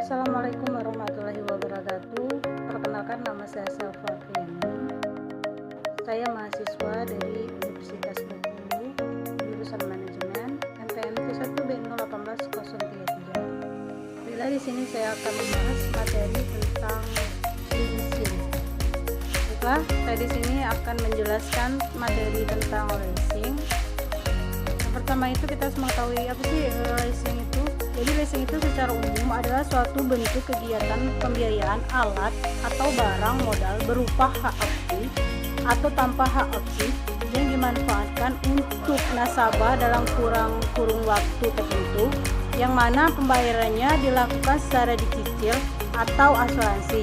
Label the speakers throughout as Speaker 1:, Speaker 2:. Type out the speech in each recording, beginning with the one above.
Speaker 1: Assalamualaikum warahmatullahi wabarakatuh. Perkenalkan, nama saya Selva Friani. Saya mahasiswa dari Universitas Bengkulu, jurusan Manajemen, NPM 1B018-033. Bila di sini saya akan membahas materi tentang leasing. Baiklah, saya di sini akan menjelaskan materi tentang leasing. Yang pertama itu kita harus mengetahui apa sih leasing itu. Jadi leasing itu secara umum adalah suatu bentuk kegiatan pembiayaan alat atau barang modal berupa hak opsi atau tanpa hak opsi yang dimanfaatkan untuk nasabah dalam kurung waktu tertentu, yang mana pembayarannya dilakukan secara dicicil atau asuransi.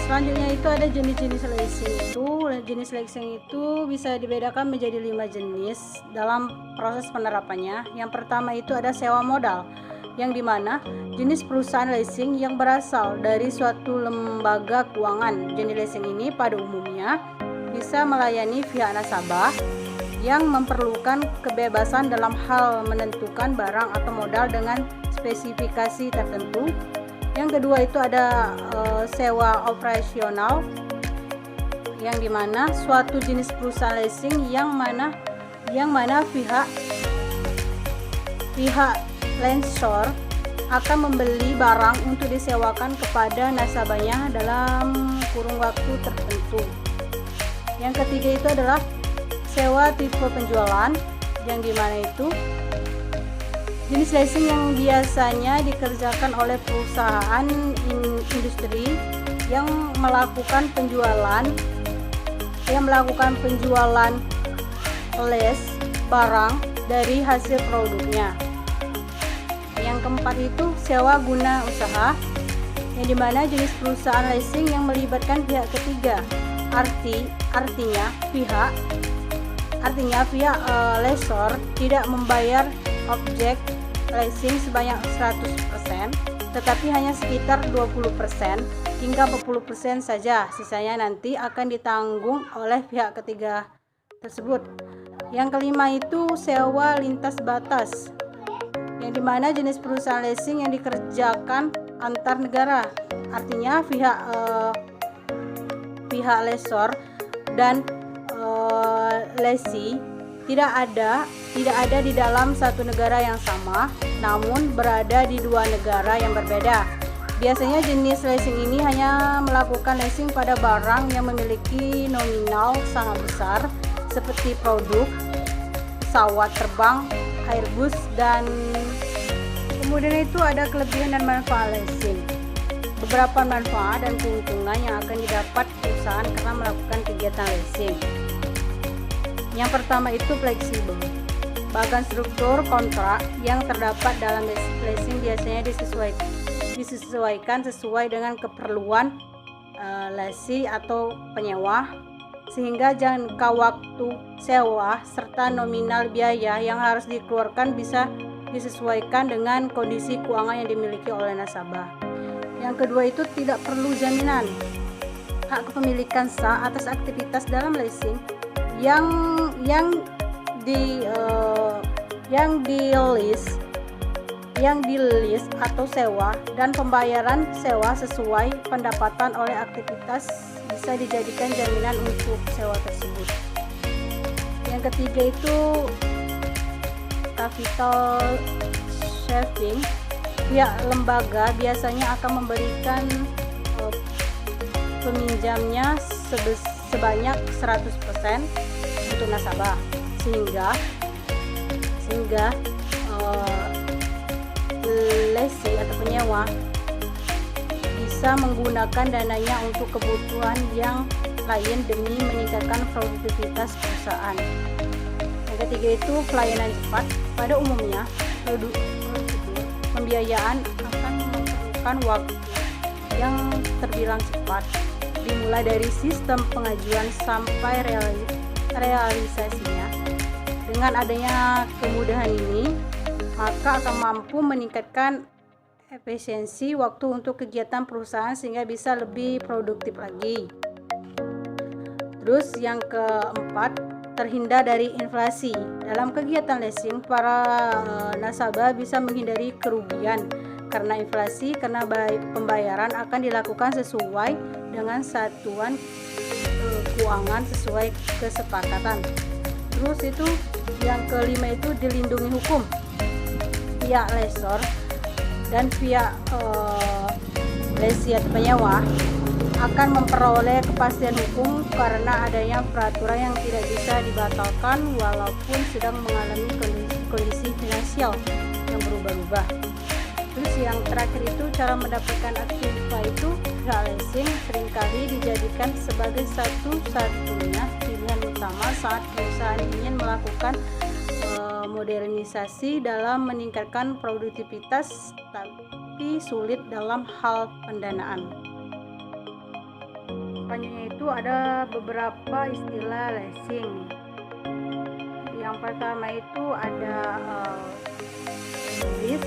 Speaker 1: Selanjutnya itu ada jenis-jenis leasing itu. Jenis leasing itu bisa dibedakan menjadi 5 jenis dalam proses penerapannya. Yang pertama itu ada sewa modal, yang dimana jenis perusahaan leasing yang berasal dari suatu lembaga keuangan. Jenis leasing ini pada umumnya bisa melayani pihak nasabah yang memerlukan kebebasan dalam hal menentukan barang atau modal dengan spesifikasi tertentu. Yang kedua itu ada sewa operasional, yang dimana suatu jenis perusahaan leasing yang mana pihak lessor akan membeli barang untuk disewakan kepada nasabahnya dalam kurun waktu tertentu. Yang ketiga itu adalah sewa tipe penjualan, yang dimana itu jenis leasing yang biasanya dikerjakan oleh perusahaan industri yang melakukan penjualan lease barang dari hasil produknya. Yang keempat itu sewa guna usaha, yang dimana jenis perusahaan leasing yang melibatkan pihak ketiga. Artinya pihak lessor tidak membayar objek leasing sebanyak 100%, tetapi hanya sekitar 20% hingga 40% saja. Sisanya nanti akan ditanggung oleh pihak ketiga tersebut. Yang kelima itu sewa lintas batas, yang dimana jenis perusahaan leasing yang dikerjakan antar negara. Artinya pihak lessor dan lessee tidak ada di dalam satu negara yang sama, namun berada di dua negara yang berbeda. Biasanya jenis leasing ini hanya melakukan leasing pada barang yang memiliki nominal sangat besar, seperti produk, pesawat terbang, Airbus, dan kemudian itu ada kelebihan dan manfaat leasing. Beberapa manfaat dan keuntungan yang akan didapat perusahaan karena melakukan kegiatan leasing. Yang pertama itu fleksibel. Bahkan struktur kontrak yang terdapat dalam leasing biasanya disesuaikan sesuai dengan keperluan lessee atau penyewa, sehingga jangka waktu sewa serta nominal biaya yang harus dikeluarkan bisa disesuaikan dengan kondisi keuangan yang dimiliki oleh nasabah. Yang kedua itu tidak perlu jaminan. Hak kepemilikan sah atas aktivitas dalam leasing yang di lease atau sewa, dan pembayaran sewa sesuai pendapatan oleh aktivitas bisa dijadikan jaminan untuk sewa tersebut. Yang ketiga itu capital saving. Pihak lembaga biasanya akan memberikan peminjamnya sebanyak 100% untuk nasabah, sehingga lessee atau penyewa bisa menggunakan dananya untuk kebutuhan yang lain demi meningkatkan produktivitas perusahaan. Yang ketiga itu pelayanan cepat. Pada umumnya pembiayaan akan memerlukan waktu yang terbilang cepat, dimulai dari sistem pengajuan sampai realisasinya. Dengan adanya kemudahan ini, maka akan mampu meningkatkan efisiensi waktu untuk kegiatan perusahaan sehingga bisa lebih produktif lagi. Terus yang keempat, terhindar dari inflasi. Dalam kegiatan leasing, para nasabah bisa menghindari kerugian karena inflasi, karena pembayaran akan dilakukan sesuai dengan satuan keuangan sesuai kesepakatan. Terus itu yang kelima itu dilindungi hukum. Pihak lessor dan pihak lessee penyewa akan memperoleh kepastian hukum karena adanya peraturan yang tidak bisa dibatalkan walaupun sedang mengalami kondisi finansial yang berubah-ubah. Terus yang terakhir itu cara mendapatkan aktiva itu pihak leasing seringkali dijadikan sebagai satu-satunya pilihan utama saat perusahaan ingin melakukan modernisasi dalam meningkatkan produktivitas tapi sulit dalam hal pendanaan. Selanjutnya itu ada beberapa istilah leasing. Yang pertama itu ada lease.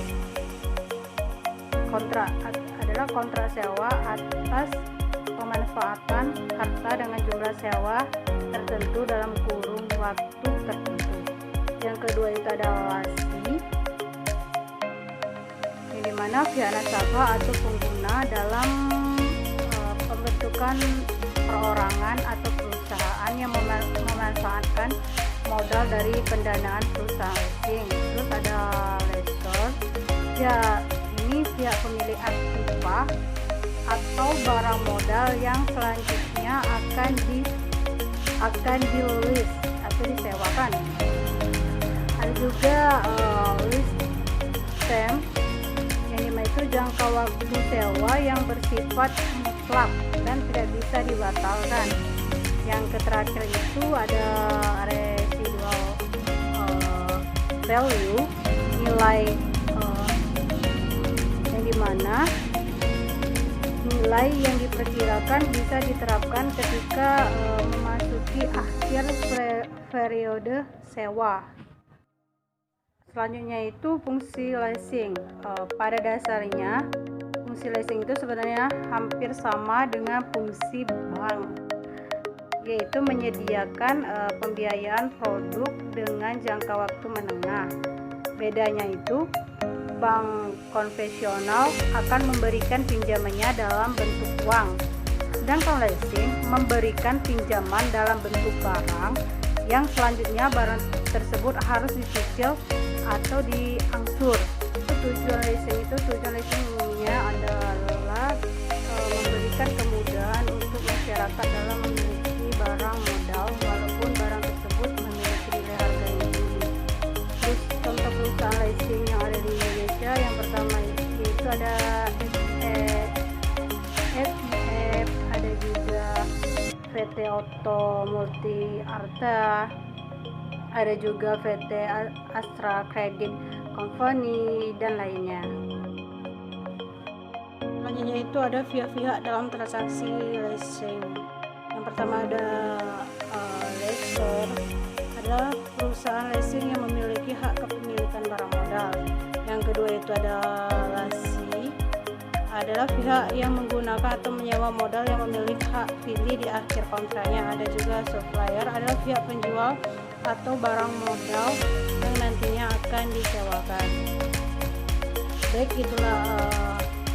Speaker 1: Kontrak adalah kontrak sewa atas pemanfaatan harta dengan jumlah sewa tertentu dalam kurun waktu tertentu. Yang kedua itu ada wasi, yang dimana pihak nasabah atau pengguna dalam pembentukan perorangan atau perusahaan yang memanfaatkan modal dari pendanaan perusahaan leasing. Terus ada lessor, ya ini pihak pemilik aktiva atau barang modal yang selanjutnya akan di-lease atau disewakan. Ada juga lease term, yang dimana itu jangka waktu sewa yang bersifat mutlak dan tidak bisa dibatalkan. Yang terakhir itu ada residual value, nilai yang dimana nilai yang diperkirakan bisa diterapkan ketika memasuki akhir periode sewa. Selanjutnya itu fungsi leasing. Pada dasarnya fungsi leasing itu sebenarnya hampir sama dengan fungsi bank, yaitu menyediakan pembiayaan produk dengan jangka waktu menengah. Bedanya itu bank konvensional akan memberikan pinjamannya dalam bentuk uang, sedangkan leasing memberikan pinjaman dalam bentuk barang yang selanjutnya barang tersebut harus dicicil atau diangsur. Tujuan leasingnya adalah memberikan kemudahan untuk masyarakat dalam memiliki barang modal walaupun barang tersebut memiliki nilai harga yang tinggi. Terus contoh perusahaan leasing yang ada di Indonesia, yang pertama itu ada FIF, ada juga PT Auto Multi Arta, ada juga PT Astra Credit Company dan lainnya. Selanjutnya itu ada pihak-pihak dalam transaksi leasing. Yang pertama ada lessor, adalah perusahaan leasing yang memiliki hak kepemilikan barang modal. Yang kedua itu ada lessee, adalah pihak yang menggunakan atau menyewa modal yang memiliki hak pilih di akhir kontraknya. Ada juga supplier, adalah pihak penjual atau barang modal yang nantinya akan disewakan. Baik, itulah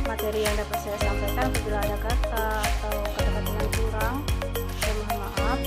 Speaker 1: materi yang dapat saya sampaikan. Apabila ada kata atau kata-kata yang kurang, saya mohon maaf.